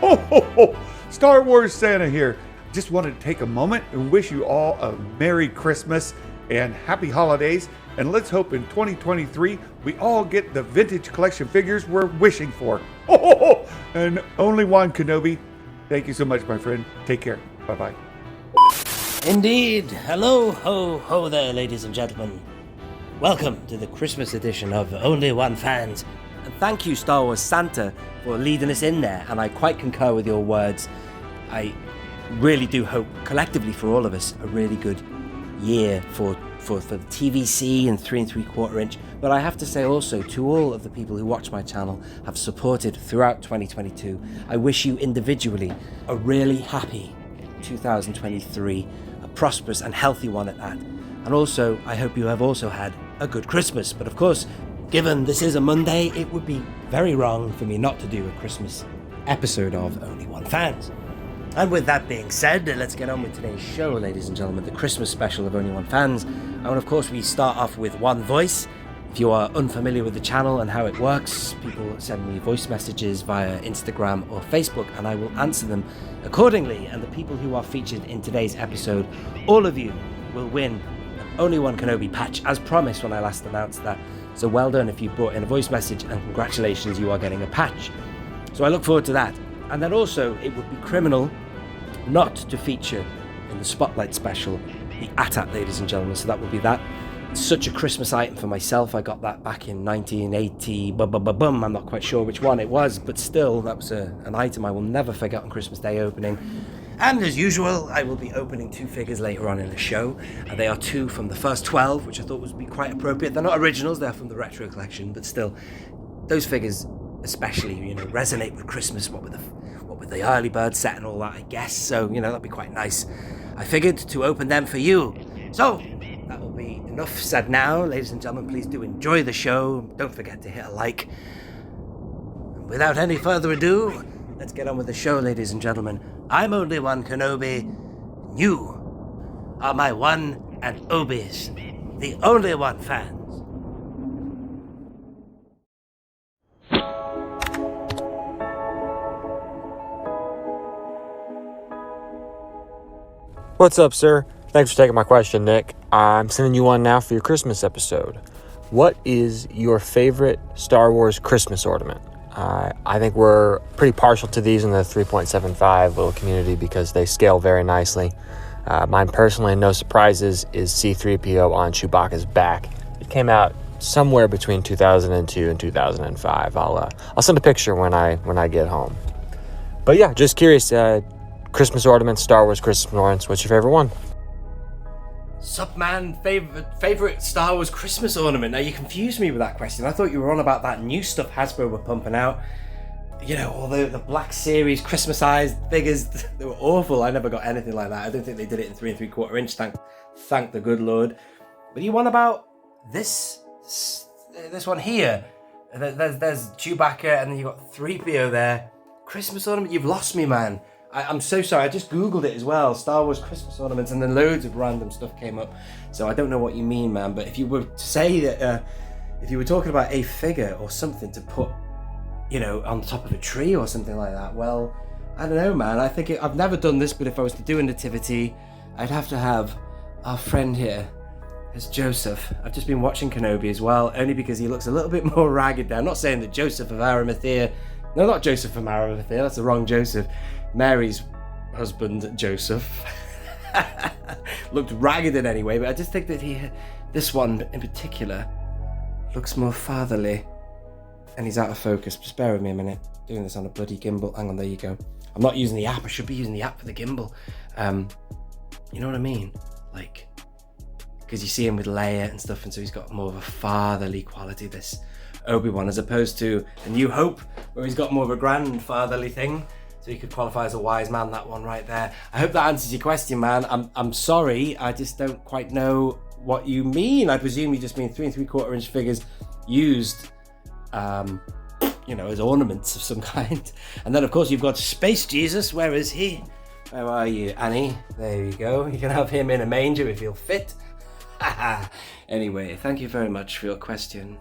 Ho, ho, ho! Star Wars Santa here. Just wanted to take a moment and wish you all a Merry Christmas and Happy Holidays. And let's hope in 2023 we all get the vintage collection figures we're wishing for. Ho, ho, ho! And only One Kenobi. Thank you so much, my friend. Take care. Bye-bye. Indeed. Hello, ho, ho there, ladies and gentlemen. Welcome to the Christmas edition of Only One Fans. And thank you, Star Wars Santa, for leading us in there. And I quite concur with your words. I really do hope, collectively for all of us, a really good year for the TVC and 3 3/4 inch. But I have to say also to all of the people who watch my channel, have supported throughout 2022, I wish you individually a really happy 2023, a prosperous and healthy one at that. And also, I hope you have also had a good Christmas. But of course, given this is a Monday, it would be very wrong for me not to do a Christmas episode of Only One Fans. And with that being said, let's get on with today's show, ladies and gentlemen, the Christmas special of Only One Fans. And of course, we start off with one voice. If you are unfamiliar with the channel and how it works, people send me voice messages via Instagram or Facebook, and I will answer them accordingly. And the people who are featured in today's episode, all of you will win an Only One Kenobi patch, as promised when I last announced that. So well done if you brought in a voice message, and congratulations, you are getting a patch. So I look forward to that. And then also, it would be criminal not to feature in the Spotlight special the ATAT, ladies and gentlemen. So that would be that. It's such a Christmas item for myself. I got that back in 1980, I'm not quite sure which one it was, but still, that was an item I will never forget on Christmas Day opening. And as usual, I will be opening 2 figures later on in the show. And they are 2 from the first 12, which I thought would be quite appropriate. They're not originals, they're from the retro collection, but still, those figures especially, resonate with Christmas, what with the early bird set and all that, I guess. So, that'd be quite nice. I figured to open them for you. So, that will be enough said now. Ladies and gentlemen, please do enjoy the show. Don't forget to hit a like. And without any further ado, let's get on with the show, ladies and gentlemen. I'm Only One Kenobi. You are my one and Obies, the Only One Fans. What's up, sir? Thanks for taking my question, Nick. I'm sending you one now for your Christmas episode. What is your favorite Star Wars Christmas ornament? I think we're pretty partial to these in the 3.75 little community because they scale very nicely. Mine personally, no surprises, is C-3PO on Chewbacca's back. It came out somewhere between 2002 and 2005. I'll send a picture when I get home. But yeah, just curious. Christmas ornaments, Star Wars Christmas ornaments. What's your favorite one? Sup, man? Favorite Star Wars Christmas ornament? Now, you confused me with that question. I thought you were on about that new stuff Hasbro were pumping out. All the Black Series Christmas-ized figures. They were awful. I never got anything like that. I don't think they did it in 3 3/4 inch. Thank the good Lord. But you want about this one here? There's Chewbacca, and then you got 3PO there. Christmas ornament? You've lost me, man. I'm so sorry, I just googled it as well, Star Wars Christmas ornaments, and then loads of random stuff came up. So I don't know what you mean, man, but if you were to say that, if you were talking about a figure or something to put, on top of a tree or something like that, well, I don't know, man. I think I've never done this, but if I was to do a nativity, I'd have to have our friend here as Joseph. I've just been watching Kenobi as well, only because he looks a little bit more ragged there. I'm not saying that Joseph of Arimathea, no, not Joseph from Arimathea, that's the wrong Joseph. Mary's husband, Joseph, looked ragged in any way, but I just think that this one in particular, looks more fatherly. And he's out of focus. Just bear with me a minute. Doing this on a bloody gimbal. Hang on, there you go. I'm not using the app. I should be using the app for the gimbal. You know what I mean? Like, because you see him with Leia and stuff, and so he's got more of a fatherly quality, this Obi-Wan, as opposed to A New Hope, where he's got more of a grandfatherly thing. So he could qualify as a wise man, that one right there. I hope that answers your question, man. I'm sorry. I just don't quite know what you mean. I presume you just mean 3 3/4 inch figures used, as ornaments of some kind. And then, of course, you've got Space Jesus. Where is he? Where are you, Annie? There you go. You can have him in a manger if he'll fit. Anyway, thank you very much for your question.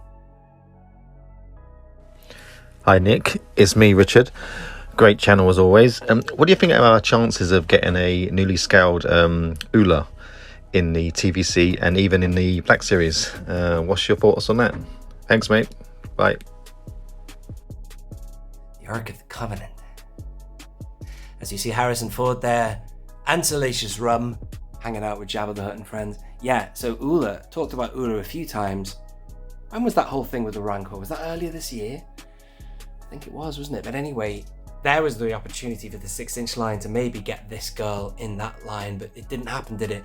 Hi, Nick. It's me, Richard. Great channel as always. What do you think of our chances of getting a newly scaled Ula in the TVC and even in the Black Series? What's your thoughts on that? Thanks, mate. Bye. The Ark of the Covenant. As you see Harrison Ford there, and Salacious Rum, hanging out with Jabba the Hutt and friends. Yeah, so Ula, talked about Ula a few times. When was that whole thing with the Rancor? Was that earlier this year? I think it was, wasn't it? But anyway, there was the opportunity for the 6-inch line to maybe get this girl in that line, but it didn't happen, did it?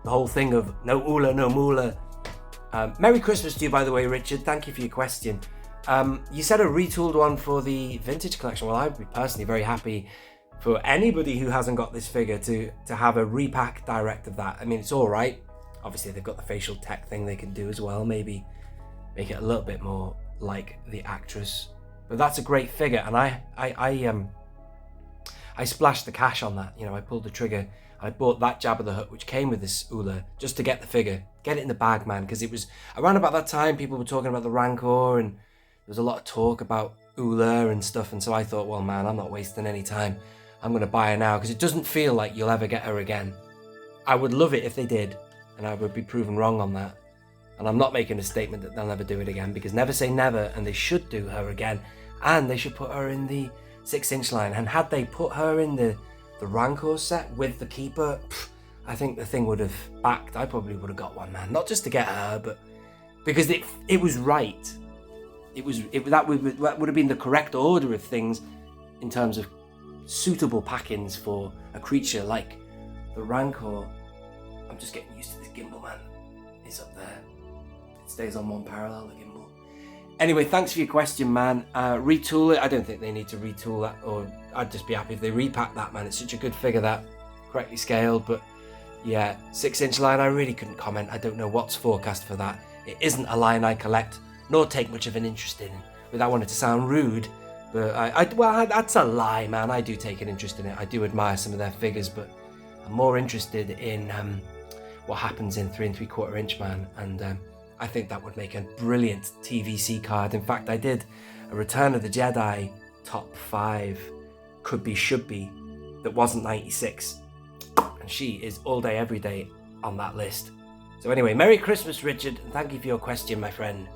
The whole thing of no Ula, no Moolah. Merry Christmas to you, by the way, Richard. Thank you for your question. You said a retooled one for the vintage collection. Well, I would be personally very happy for anybody who hasn't got this figure to have a repack direct of that. I mean, it's all right. Obviously, they've got the facial tech thing they can do as well. Maybe make it a little bit more like the actress. But that's a great figure, and I splashed the cash on that. I pulled the trigger. I bought that Jabba the Hutt, which came with this Ula, just to get the figure, get it in the bag, man. Because it was around about that time people were talking about the Rancor, and there was a lot of talk about Ula and stuff. And so I thought, well, man, I'm not wasting any time. I'm going to buy her now because it doesn't feel like you'll ever get her again. I would love it if they did, and I would be proven wrong on that. And I'm not making a statement that they'll never do it again, because never say never, and they should do her again. And they should put her in the 6-inch line. And had they put her in the Rancor set with the Keeper, I think the thing would have backed. I probably would have got one, man. Not just to get her, but because it was right. That would have been the correct order of things in terms of suitable packings for a creature like the Rancor. I'm just getting used to this gimbal, man. It's up there. It stays on one parallel, the gimbal. Anyway, thanks for your question, man. Retool it. I don't think they need to retool that, or I'd just be happy if they repack that, man. It's such a good figure, that correctly scaled. But yeah, 6-inch line, I really couldn't comment. I don't know what's forecast for that. It isn't a line I collect nor take much of an interest in, without wanting to sound rude. But that's a lie, man. I do take an interest in it. I do admire some of their figures, but I'm more interested in what happens in 3 3/4 inch, man. And I think that would make a brilliant TVC card. In fact, I did a Return of the Jedi top 5 could be, should be, that wasn't 96. And she is all day, every day on that list. So anyway, Merry Christmas, Richard, and thank you for your question, my friend.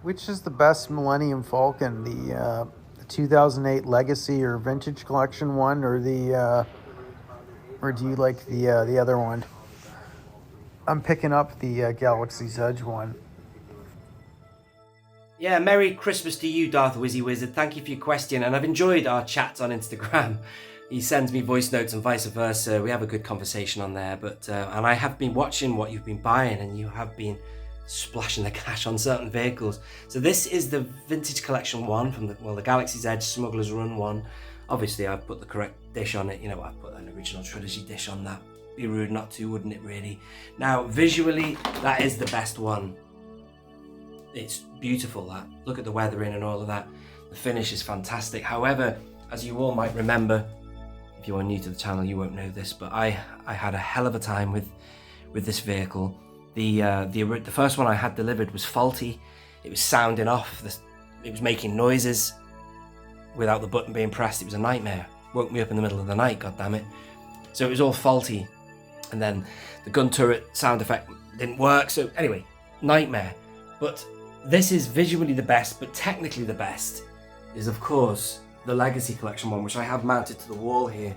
Which is the best Millennium Falcon? The 2008 Legacy or Vintage Collection one, or or do you like the other one? I'm picking up the Galaxy's Edge one. Yeah, Merry Christmas to you, Darth Wizzy Wizard. Thank you for your question, and I've enjoyed our chats on Instagram. He sends me voice notes and vice versa. We have a good conversation on there. But and I have been watching what you've been buying, and you have been splashing the cash on certain vehicles. So this is the Vintage Collection one from the Galaxy's Edge Smuggler's Run one. Obviously, I've put the correct dish on it. You know, I've put an original trilogy dish on that. Be rude not to, wouldn't it, really? Now, visually, that is the best one. It's beautiful, that. Look at the weathering and all of that. The finish is fantastic. However, as you all might remember, if you are new to the channel, you won't know this, but I had a hell of a time with this vehicle. The first one I had delivered was faulty. It was sounding off. It was making noises without the button being pressed. It was a nightmare. Woke me up in the middle of the night, god damn it. So it was all faulty. And then the gun turret sound effect didn't work. So anyway, nightmare. But this is visually the best, but technically the best is, of course, the Legacy Collection one, which I have mounted to the wall here.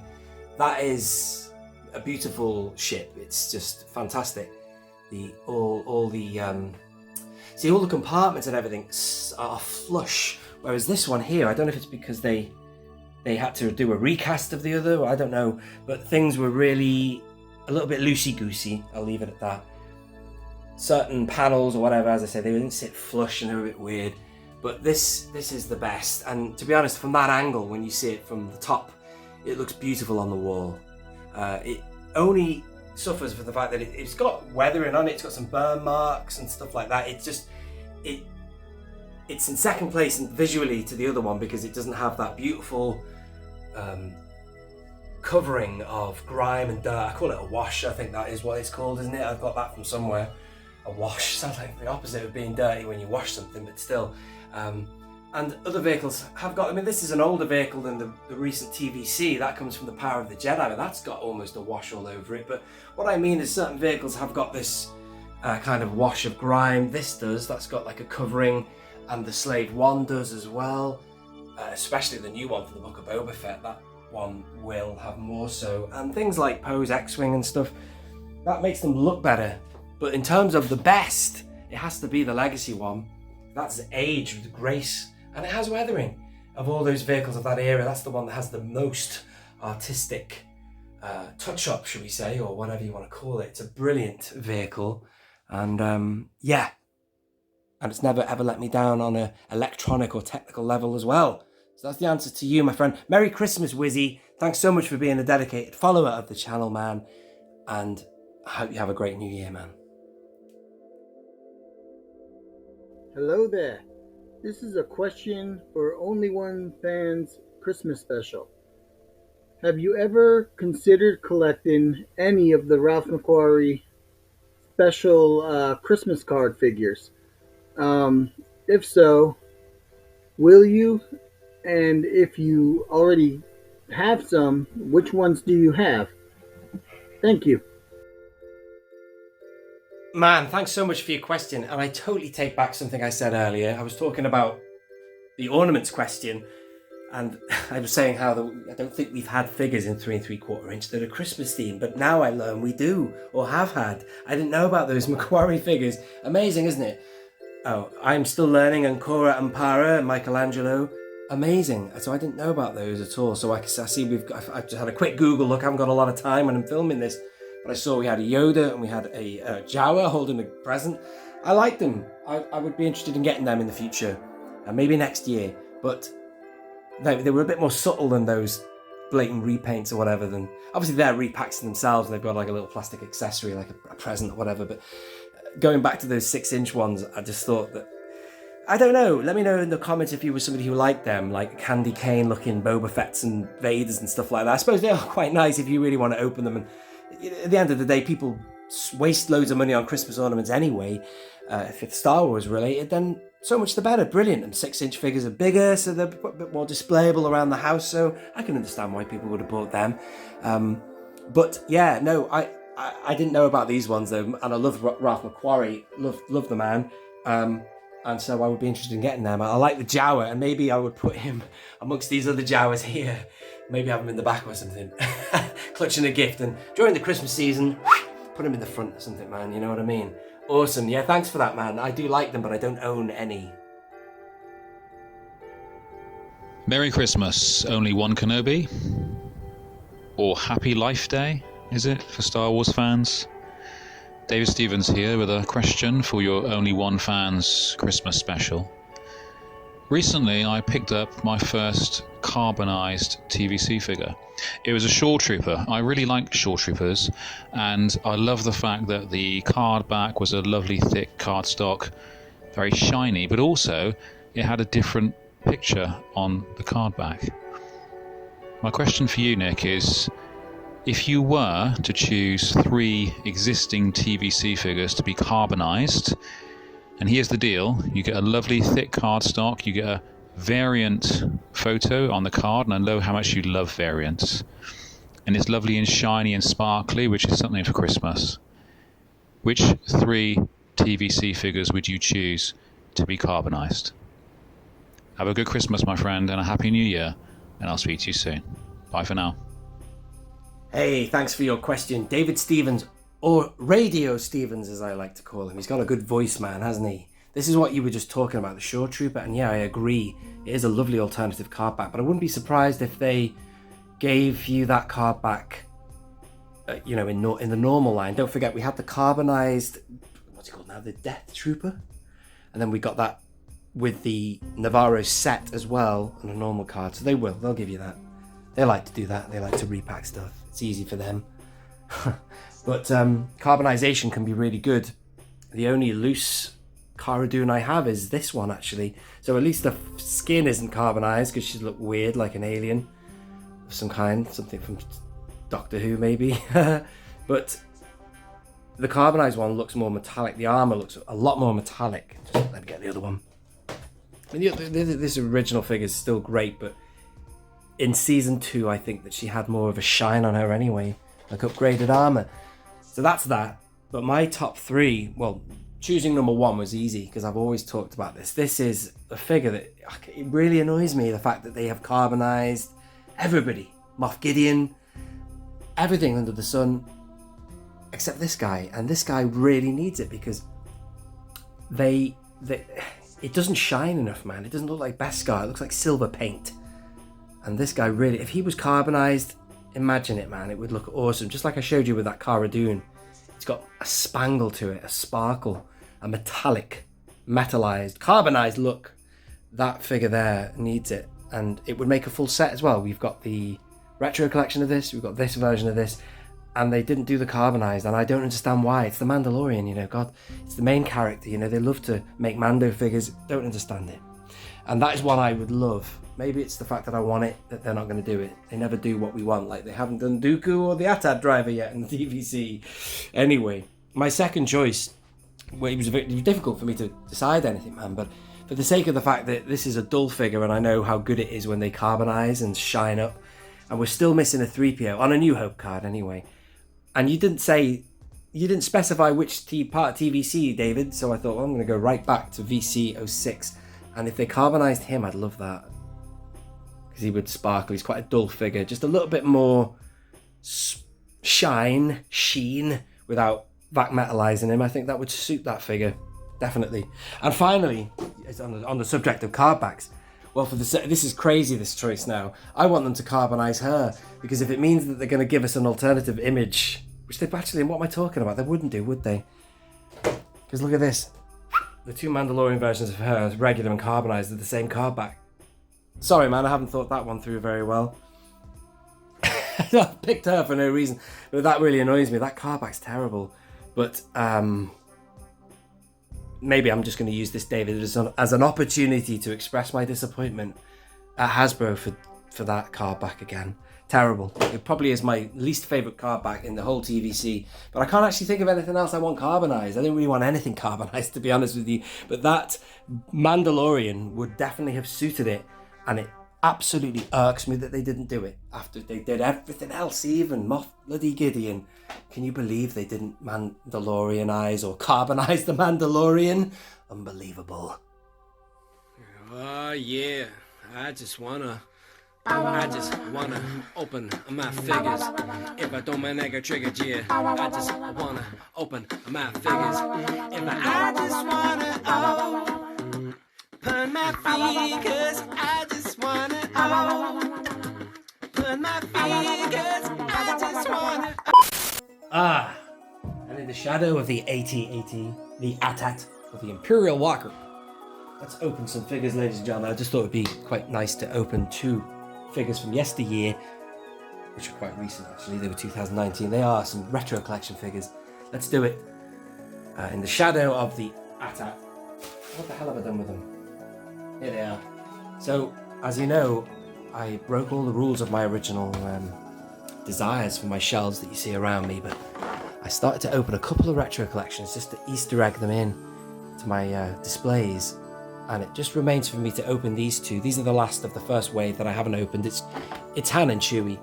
That is a beautiful ship. It's just fantastic. All the compartments and everything are flush, whereas this one here, I don't know if it's because they had to do a recast of the other, or I don't know, but things were really a little bit loosey-goosey. I'll leave it at that. Certain panels or whatever, as I say, they didn't sit flush and they were a bit weird. But this is the best, and to be honest, from that angle, when you see it from the top, it looks beautiful on the wall. It only suffers for the fact that it's got weathering on it, it's got some burn marks and stuff like that. It's in second place visually to the other one because it doesn't have that beautiful covering of grime and dirt. I call it a wash, I think that is what it's called, isn't it? I've got that from somewhere. A wash sounds like the opposite of being dirty when you wash something, but still. And other vehicles have got, I mean, this is an older vehicle than the recent TVC. That comes from the Power of the Jedi, but that's got almost a wash all over it. But what I mean is certain vehicles have got this kind of wash of grime. This does, that's got like a covering, and the Slave 1 does as well. Especially the new one from the Book of Boba Fett, that one will have more so. And things like Poe's X-Wing and stuff, that makes them look better. But in terms of the best, it has to be the Legacy one. That's aged with grace, and it has weathering. Of all those vehicles of that era, that's the one that has the most artistic touch-up, should we say, or whatever you want to call it. It's a brilliant vehicle, and yeah. And it's never ever let me down on an electronic or technical level as well. So that's the answer to you, my friend. Merry Christmas, Wizzy. Thanks so much for being a dedicated follower of the channel, man. And I hope you have a great new year, man. Hello there. This is a question for Only One Fans Christmas special. Have you ever considered collecting any of the Ralph Macquarie special Christmas card figures? If so, will you? And if you already have some, which ones do you have? Thank you. Man, thanks so much for your question. And I totally take back something I said earlier. I was talking about the ornaments question, and I was saying how I don't think we've had figures in 3 3/4 inch that are Christmas themed, but now I learn we do, or have had. I didn't know about those Macquarie figures. Amazing, isn't it? Oh, I'm still learning Ancora Ampara and Michelangelo. Amazing. So I didn't know about those at all. So I see I just had a quick Google look. I haven't got a lot of time when I'm filming this, but I saw we had a Yoda and we had a Jawa holding a present. I like them. I would be interested in getting them in the future, and maybe next year. But they were a bit more subtle than those blatant repaints or whatever. Than obviously they're repacks themselves. And they've got like a little plastic accessory, like a present or whatever. But going back to those 6-inch ones, I just thought that, I don't know, let me know in the comments if you were somebody who liked them, like candy cane looking Boba Fett's and Vaders and stuff like that. I suppose they are quite nice if you really want to open them, and at the end of the day, people waste loads of money on Christmas ornaments anyway. If it's Star Wars related, then so much the better. Brilliant. And 6-inch figures are bigger, so they're a bit more displayable around the house, so I can understand why people would have bought them. But yeah, no, I didn't know about these ones though, and I love Ralph Macquarie, love the man. And so I would be interested in getting them. I like the Jawa, and maybe I would put him amongst these other Jawas here. Maybe have him in the back or something, clutching a gift. And during the Christmas season, put him in the front or something, man. You know what I mean? Awesome. Yeah, thanks for that, man. I do like them, but I don't own any. Merry Christmas, only One Kenobi? Or Happy Life Day, is it, for Star Wars fans? David Stevens here with a question for your Only One fans Christmas special. Recently, I picked up my first carbonized TVC figure. It was a Shore Trooper. I really like Shore Troopers, and I love the fact that the card back was a lovely thick cardstock, very shiny, but also it had a different picture on the card back. My question for you, Nick, is if you were to choose 3 existing TVC figures to be carbonized, and here's the deal, you get a lovely thick cardstock, you get a variant photo on the card, and I know how much you love variants, and it's lovely and shiny and sparkly, which is something for Christmas. Which 3 TVC figures would you choose to be carbonized? Have a good Christmas, my friend, and a Happy New Year, and I'll speak to you soon. Bye for now. Hey, thanks for your question. David Stevens, or Radio Stevens as I like to call him. He's got a good voice, man, hasn't he? This is what you were just talking about, the Shore Trooper, and yeah, I agree. It is a lovely alternative card back, but I wouldn't be surprised if they gave you that card back, in the normal line. Don't forget, we had the carbonized, what's it called now, the Death Trooper, and then we got that with the Navarro set as well on a normal card. So they'll give you that. They like to do that. They like to repack stuff. It's easy for them. But carbonization can be really good. The only loose Cara Dune I have is this one, actually. So at least the skin isn't carbonized, because she'd look weird, like an alien of some kind, something from Doctor Who maybe. But the carbonized one looks more metallic. The armor looks a lot more metallic. Just let me get the other one. I mean, this original figure is still great, but in season 2, I think that she had more of a shine on her anyway, like upgraded armor. So that's that. But my top 3, well, choosing number 1 was easy, because I've always talked about this. This is a figure that it really annoys me, the fact that they have carbonized everybody. Moff Gideon, everything under the sun, except this guy. And this guy really needs it, because it doesn't shine enough, man. It doesn't look like Beskar. It looks like silver paint. And this guy really, if he was carbonized, imagine it, man. It would look awesome. Just like I showed you with that Cara Dune. It's got a spangle to it, a sparkle, a metallic, metallized, carbonized look. That figure there needs it. And it would make a full set as well. We've got the retro collection of this. We've got this version of this. And they didn't do the carbonized, and I don't understand why. It's the Mandalorian, God. It's the main character, They love to make Mando figures. Don't understand it. And that is one I would love. Maybe it's the fact that I want it, that they're not going to do it. They never do what we want. Like, they haven't done Dooku or the ATAT driver yet in the DVC. Anyway, my second choice, well, it was difficult for me to decide anything, man. But for the sake of the fact that this is a dull figure, and I know how good it is when they carbonize and shine up, and we're still missing a 3PO, on a New Hope card anyway. And you didn't specify which part TVC, David, so I thought, well, I'm going to go right back to VC06. And if they carbonized him, I'd love that. Because he would sparkle. He's quite a dull figure. Just a little bit more sheen, without vac metalizing him. I think that would suit that figure. Definitely. And finally, on the subject of card backs, well, this is crazy, this choice now. I want them to carbonize her, because if it means that they're going to give us an alternative image, which they've actually, what am I talking about? They wouldn't do, would they? Because look at this. The 2 Mandalorian versions of her, regular and carbonized, are the same card back. Sorry, man, I haven't thought that one through very well. I picked her for no reason, but that really annoys me. That card back's terrible. But maybe I'm just going to use this, David, as an opportunity to express my disappointment at Hasbro for that card back again. Terrible. It probably is my least favourite card back in the whole TVC, but I can't actually think of anything else I want carbonized. I don't really want anything carbonized, to be honest with you, but that Mandalorian would definitely have suited it, and it absolutely irks me that they didn't do it after they did everything else, even Moff bloody Gideon. Can you believe they didn't Mandalorianize or carbonize the Mandalorian? Unbelievable. Yeah. I just wanna open my figures. If I don't man, I get triggered, yeah. I just wanna open my figures. If I just wanna open my fingers. I just wanna open my fingers. I just wanna. And in the shadow of the ATAT, the ATAT, of the Imperial Walker, let's open some figures, ladies and gentlemen. I just thought it would be quite nice to open 2 figures from yesteryear, which are quite recent actually. They were 2019. They are some retro collection figures. Let's do it. In the shadow of the ATAT. What the hell have I done with them? Here they are. So, as you know, I broke all the rules of my original desires for my shelves that you see around me, but I started to open a couple of retro collections just to Easter egg them in to my displays. And it just remains for me to open these 2. These are the last of the first wave that I haven't opened. It's Han and Chewie.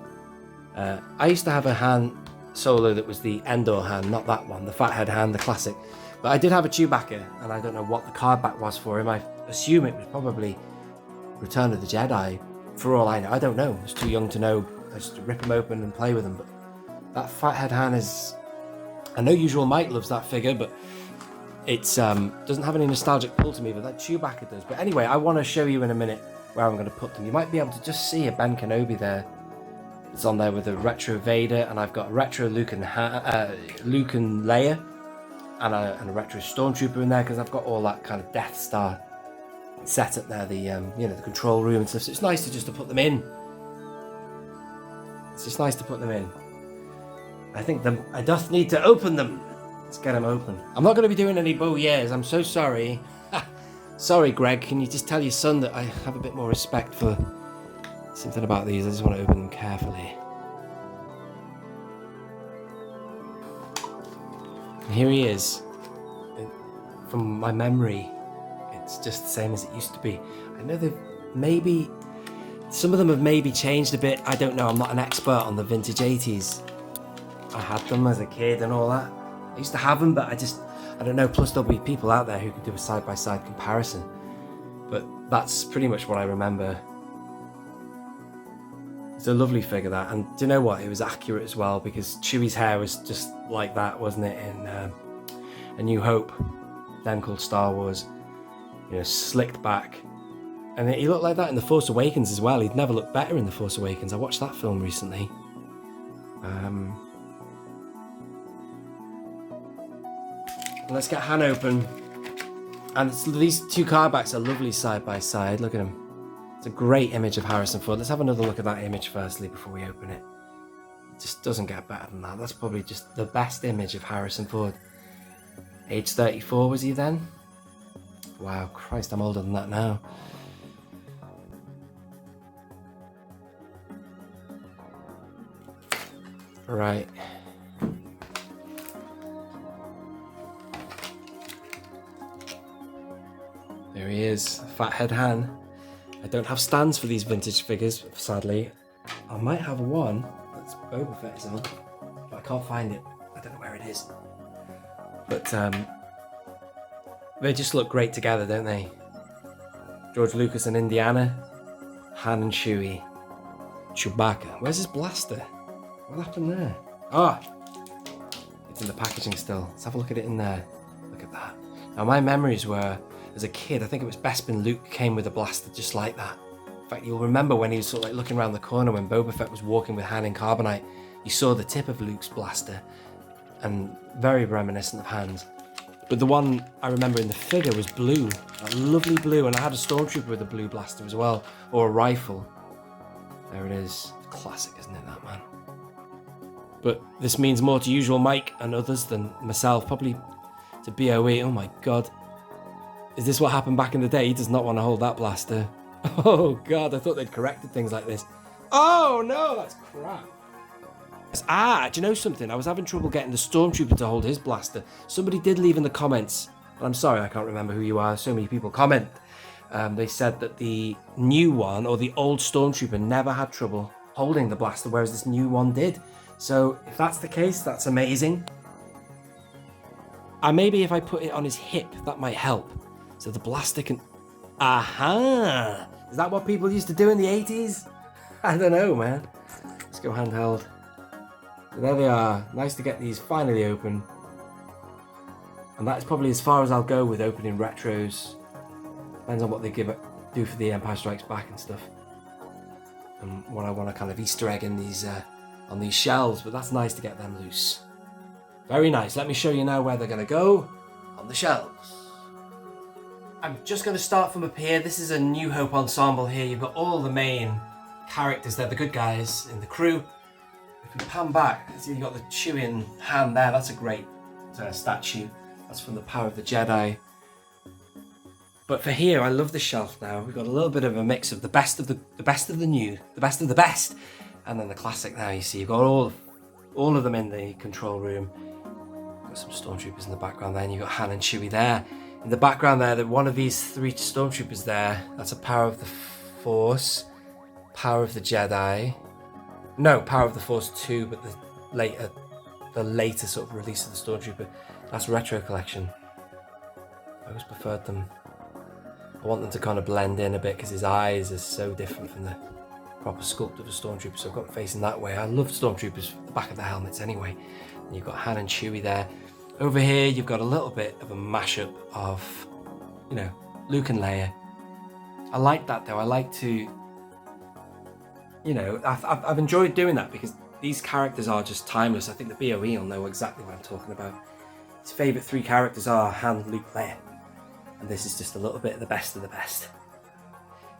I used to have a Han Solo that was the Endor Han, not that one, the Fathead Han, the classic. But I did have a Chewbacca, and I don't know what the card back was for him. I assume it was probably Return of the Jedi, for all I know. I don't know. I was too young to know. I just rip them open and play with them. But that Fathead Han is... I know Usual Mike loves that figure, but it's doesn't have any nostalgic pull to me, but that Chewbacca does. But anyway, I want to show you in a minute where I'm going to put them. You might be able to just see a Ben Kenobi there. It's on there with a retro Vader, and I've got a retro Luke and Leia, and a retro Stormtrooper in there, because I've got all that kind of Death Star set up there, the the control room and stuff. So it's nice to just to put them in. It's just nice to put them in. I think I doth need to open them. Let's get them open. I'm not going to be doing any bow years. I'm so sorry. Sorry, Greg. Can you just tell your son that I have a bit more respect for something about these? I just want to open them carefully. And here he is. From my memory, it's just the same as it used to be. I know some of them have maybe changed a bit. I don't know. I'm not an expert on the vintage 80s. I had them as a kid and all that. I used to have them, but I don't know. Plus, there'll be people out there who could do a side-by-side comparison. But that's pretty much what I remember. It's a lovely figure, that. And do you know what? It was accurate as well, because Chewie's hair was just like that, wasn't it, in A New Hope, then called Star Wars. Slicked back. And he looked like that in The Force Awakens as well. He'd never looked better in The Force Awakens. I watched that film recently. Let's get Han open. And these 2 card backs are lovely side by side. Look at them. It's a great image of Harrison Ford. Let's have another look at that image firstly before we open it. It just doesn't get better than that. That's probably just the best image of Harrison Ford. Age 34 was he then? Wow, Christ, I'm older than that now. Right. There he is, Fathead Han. I don't have stands for these vintage figures, sadly. I might have one that's Boba Fett's on, but I can't find it. I don't know where it is. But they just look great together, don't they? George Lucas and Indiana, Han and Chewie, Chewbacca. Where's his blaster? What happened there? It's in the packaging still. Let's have a look at it in there. Look at that. Now my memories were, as a kid, I think it was Bespin Luke came with a blaster just like that. In fact, you'll remember when he was sort of like looking around the corner when Boba Fett was walking with Han in Carbonite, you saw the tip of Luke's blaster, and very reminiscent of Han's. But the one I remember in the figure was blue, a lovely blue, and I had a Stormtrooper with a blue blaster as well, or a rifle. There it is. Classic, isn't it, that man? But this means more to Usual Mike and others than myself, probably to BOE. Oh my god. Is this what happened back in the day? He does not want to hold that blaster. Oh god, I thought they'd corrected things like this. Oh no, that's crap. Do you know something? I was having trouble getting the Stormtrooper to hold his blaster. Somebody did leave in the comments, and I'm sorry, I can't remember who you are. So many people comment. They said that the new one, or the old Stormtrooper, never had trouble holding the blaster, whereas this new one did. So if that's the case, that's amazing. And maybe if I put it on his hip, that might help. So the blaster can... Aha! Is that what people used to do in the 80s? I don't know, man. Let's go handheld. So there they are. Nice to get these finally open. And that's probably as far as I'll go with opening retros. Depends on what they do for the Empire Strikes Back and stuff. And what I want to kind of Easter egg in these on these shelves, but that's nice to get them loose. Very nice. Let me show you now where they're going to go on the shelves. I'm just going to start from up here. This is a New Hope ensemble here. You've got all the main characters. They're the good guys in the crew. If we pan back, see you've got the Chewie and Han there. That's a great statue. That's from the Power of the Jedi. But for here, I love the shelf now. We've got a little bit of a mix of the best of the best of the new, the best of the best, and then the classic now. You see, you've got all of them in the control room. Got some stormtroopers in the background there, and you've got Han and Chewie there. In the background there, one of these 3 stormtroopers there, that's a Power of the Force, Power of the Jedi. No, Power of the Force 2, but the later sort of release of the stormtrooper. That's retro collection. I always preferred them. I want them to kind of blend in a bit because his eyes are so different from the proper sculpt of a stormtrooper, so I've got them facing that way. I love stormtroopers, the back of the helmets anyway. And you've got Han and Chewie there. Over here, you've got a little bit of a mashup of, Luke and Leia. I like that though. I like to, I've enjoyed doing that because these characters are just timeless. I think the BOE will know exactly what I'm talking about. His favourite 3 characters are Han, Luke, Leia. And this is just a little bit of the best of the best.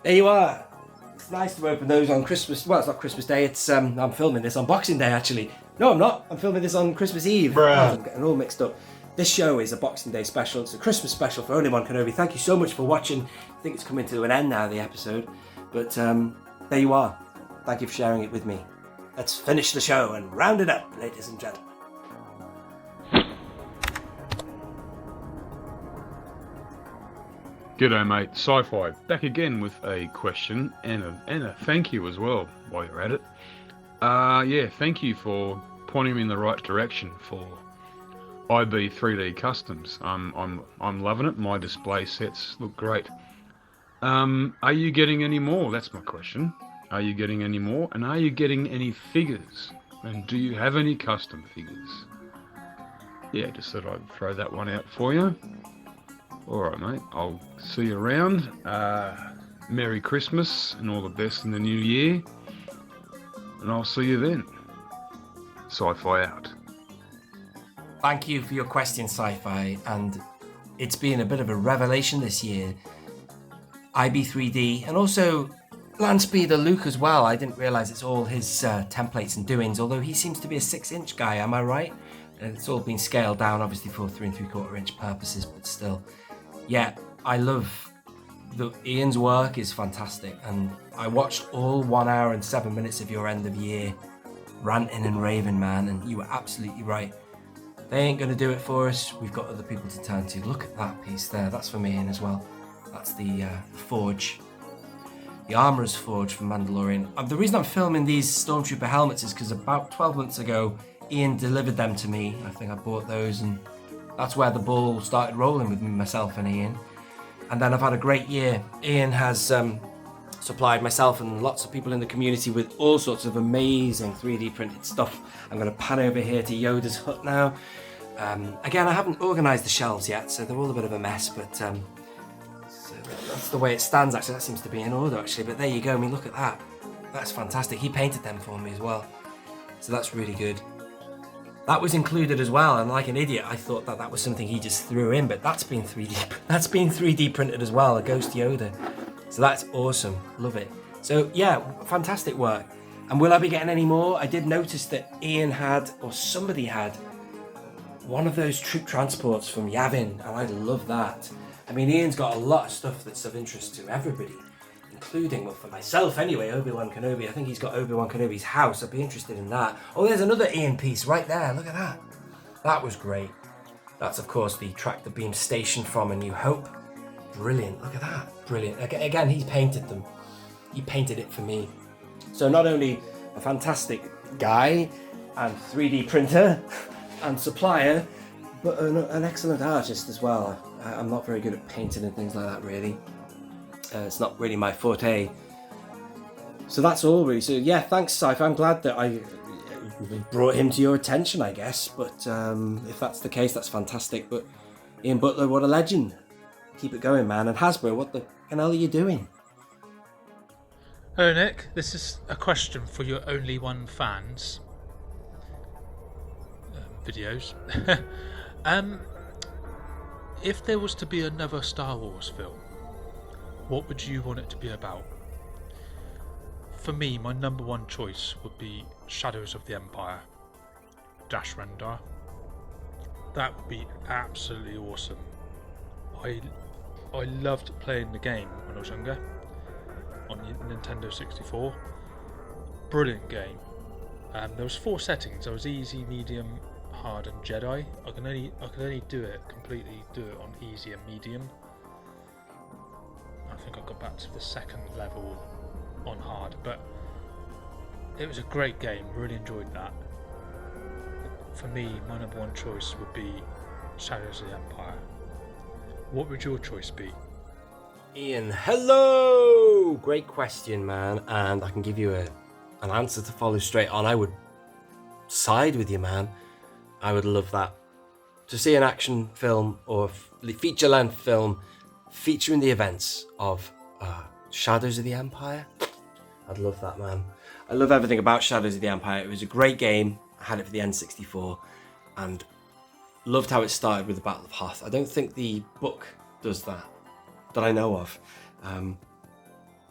There you are. It's nice to open those on Christmas. Well, it's not Christmas Day. It's I'm filming this on Boxing Day, actually. No, I'm not. I'm filming this on Christmas Eve. Oh, I'm getting all mixed up. This show is a Boxing Day special. It's a Christmas special for only One Kenobi. Thank you so much for watching. I think it's coming to an end now, the episode. But there you are. Thank you for sharing it with me. Let's finish the show and round it up, ladies and gentlemen. G'day mate, Sci-Fi, back again with a question and a thank you as well while you're at it. Thank you for pointing me in the right direction for IB 3D Customs. I'm loving it. My display sets look great. Are you getting any more? That's my question. Are you getting any more? And are you getting any figures? And do you have any custom figures? Yeah, just thought I'd throw that one out for you. Alright mate, I'll see you around. Merry Christmas and all the best in the new year. And I'll see you then. Sci-Fi out. Thank you for your question, Sci-Fi, and it's been a bit of a revelation this year. IB3D and also Landspeeder Luke as well. I didn't realise it's all his templates and doings, although he seems to be a 6-inch guy, am I right? And it's all been scaled down obviously for 3 3/4 inch purposes, but still. Yeah, I love Ian's work is fantastic, and I watched all 1 hour and 7 minutes of your end of year ranting and raving, man, and you were absolutely right. They ain't gonna do it for us. We've got other people to turn to. Look at that piece there. That's from Ian as well. That's the forge, the Armorer's Forge from Mandalorian. The reason I'm filming these Stormtrooper helmets is because about 12 months ago, Ian delivered them to me. I think I bought those, and that's where the ball started rolling with myself and Ian. And then I've had a great year. Ian has supplied myself and lots of people in the community with all sorts of amazing 3D printed stuff. I'm going to pan over here to Yoda's hut now. Again, I haven't organised the shelves yet, so they're all a bit of a mess, but so that's the way it stands actually. That seems to be in order actually, but there you go. I mean, look at that. That's fantastic. He painted them for me as well, so that's really good. That was included as well, and like an idiot, I thought that was something he just threw in, but that's been 3D printed as well, a Ghost Yoda. So that's awesome, love it. So yeah, fantastic work. And will I be getting any more? I did notice that Ian had, or somebody had, one of those troop transports from Yavin, and I love that. I mean, Ian's got a lot of stuff that's of interest to everybody, including, well, for myself anyway, Obi-Wan Kenobi. I think he's got Obi-Wan Kenobi's house. I'd be interested in that. Oh, there's another Ian piece right there. Look at that. That was great. That's, of course, the tractor beam station from A New Hope. Brilliant. Look at that. Brilliant. Again, he painted them. He painted it for me. So not only a fantastic guy and 3D printer and supplier, but an excellent artist as well. I'm not very good at painting and things like that, really. It's not really my forte. So that's all really. So yeah, thanks, Sci-Fi. I'm glad that I brought him to your attention, I guess. But if that's the case, that's fantastic. But Ian Butler, what a legend. Keep it going, man. And Hasbro, what the hell are you doing? Hello, Nick. This is a question for your Only One fans videos. If there was to be another Star Wars film, what would you want it to be about? For me, my number one choice would be Shadows of the Empire, Dash Rendar. That would be absolutely awesome. I loved playing the game when I was younger on Nintendo 64. Brilliant game. There was 4 settings. There was easy, medium, hard, and Jedi. I could only do it on easy and medium. I think I got back to the 2nd level on hard, but it was a great game. Really enjoyed that. For me, my number one choice would be Shadows of the Empire. What would your choice be? Ian, hello! Great question, man. And I can give you an answer to follow straight on. I would side with you, man. I would love that. To see an action film or feature-length film featuring the events of Shadows of the Empire. I'd love that, man. I love everything about Shadows of the Empire. It was a great game. I had it for the N64 and loved how it started with the Battle of Hoth. I don't think the book does that I know of.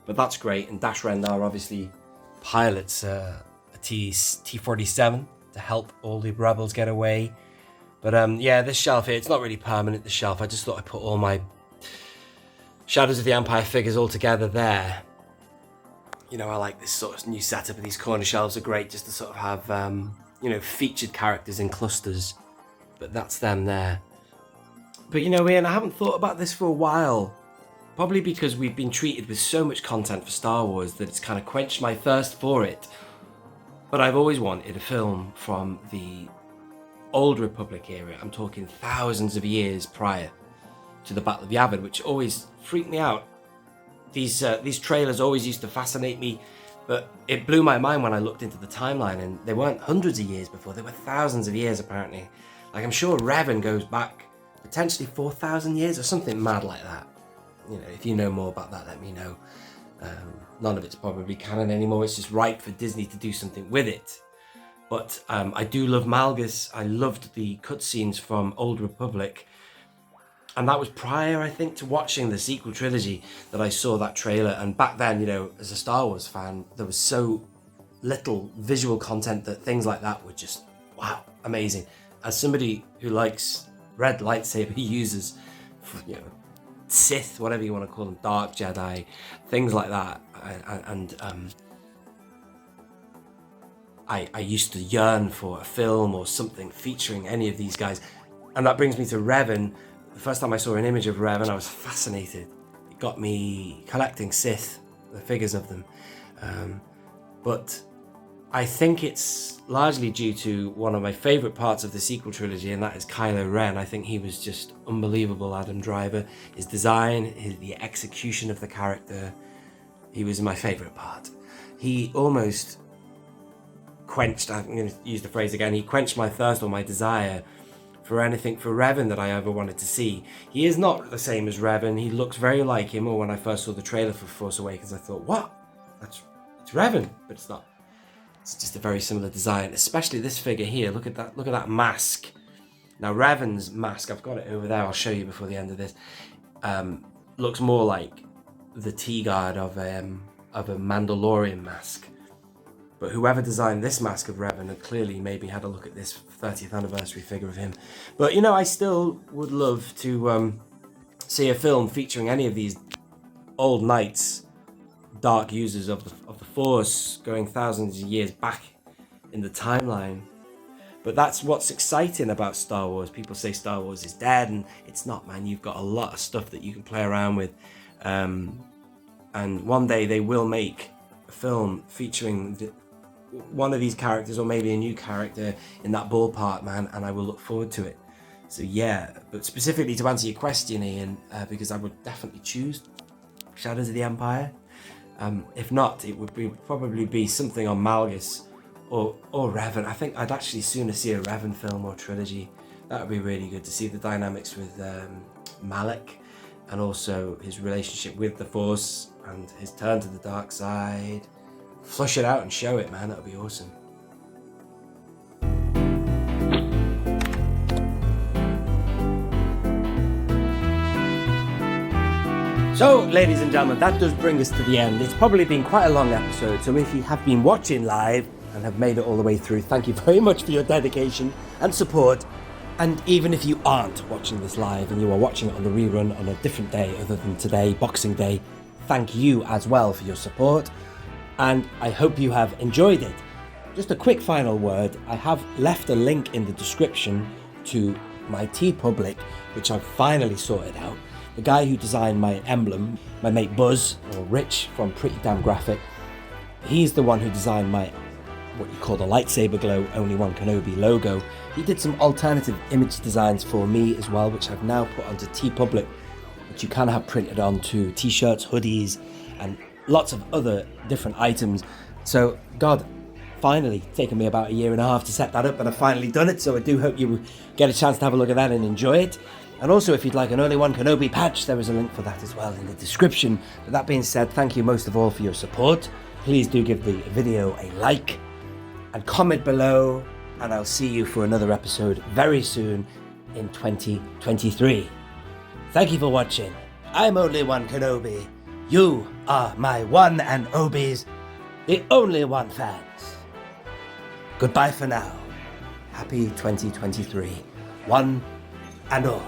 But that's great. And Dash Rendar obviously pilots a T-47 to help all the rebels get away. But yeah, this shelf here, it's not really permanent, this shelf. I just thought I'd put all my Shadows of the Empire figures all together there. You know, I like this sort of new setup, and these corner shelves are great just to sort of have, you know, featured characters in clusters. But that's them there. But you know, Ian, I haven't thought about this for a while. Probably because we've been treated with so much content for Star Wars that it's kind of quenched my thirst for it. But I've always wanted a film from the Old Republic era. I'm talking thousands of years prior to the Battle of Yavin, which always freaked me out. These trailers always used to fascinate me, but it blew my mind when I looked into the timeline, and they weren't hundreds of years before, they were thousands of years apparently. Like, I'm sure Revan goes back potentially 4,000 years or something mad like that. You know, if you know more about that, let me know. None of it's probably canon anymore. It's just right for Disney to do something with it. But I do love Malgus. I loved the cutscenes from Old Republic. And that was prior, I think, to watching the sequel trilogy that I saw that trailer. And back then, you know, as a Star Wars fan, there was so little visual content that things like that were just, wow, amazing. As somebody who likes red lightsaber users, you know, Sith, whatever you want to call them, Dark Jedi, things like that. I used to yearn for a film or something featuring any of these guys. And that brings me to Revan. The first time I saw an image of Revan, I was fascinated. It got me collecting Sith, the figures of them. But I think it's largely due to one of my favourite parts of the sequel trilogy, and that is Kylo Ren. I think he was just unbelievable, Adam Driver. His design, the execution of the character, he was my favourite part. He almost quenched, I'm going to use the phrase again, he quenched my thirst or my desire for anything for Revan that I ever wanted to see. He is not the same as Revan. He looks very like him, or when I first saw the trailer for Force Awakens, I thought, what? It's Revan, but it's not. It's just a very similar design, especially this figure here. Look at that mask. Now Revan's mask, I've got it over there, I'll show you before the end of this, looks more like the T-guard of a Mandalorian mask. But whoever designed this mask of Revan had clearly maybe had a look at this 30th anniversary figure of him. But you know, I still would love to see a film featuring any of these old knights, dark users of the Force, going thousands of years back in the timeline. But that's what's exciting about Star Wars. People say Star Wars is dead, and it's not, man. You've got a lot of stuff that you can play around with. And one day they will make a film featuring one of these characters, or maybe a new character in that ballpark, man, and I will look forward to it. So yeah, but specifically to answer your question, Ian, because I would definitely choose Shadows of the Empire. If not, it would probably be something on Malgus or Revan. I think I'd actually sooner see a Revan film or trilogy. That would be really good to see the dynamics with Malak, and also his relationship with the Force and his turn to the dark side. Flush it out and show it, man. That would be awesome. So, ladies and gentlemen, that does bring us to the end. It's probably been quite a long episode, so if you have been watching live and have made it all the way through, thank you very much for your dedication and support. And even if you aren't watching this live and you are watching it on the rerun on a different day other than today, Boxing Day, thank you as well for your support. And I hope you have enjoyed it. Just a quick final word. I have left a link in the description to my TeePublic, which I've finally sorted out. The guy who designed my emblem, my mate Buzz, or Rich from Pretty Damn Graphic, he's the one who designed my, what you call the lightsaber glow, Only One Kenobi logo. He did some alternative image designs for me as well, which I've now put onto TeePublic, which you can have printed onto t-shirts, hoodies, and lots of other different items. So, God, finally taken me about 1.5 years to set that up, and I've finally done it, so I do hope you get a chance to have a look at that and enjoy it. And also, if you'd like an Only One Kenobi patch, there is a link for that as well in the description. But that being said, thank you most of all for your support. Please do give the video a like and comment below, and I'll see you for another episode very soon in 2023. Thank you for watching. I'm Only One Kenobi. You are my one and Obies, the Only One fans. Goodbye for now. Happy 2023. One and all.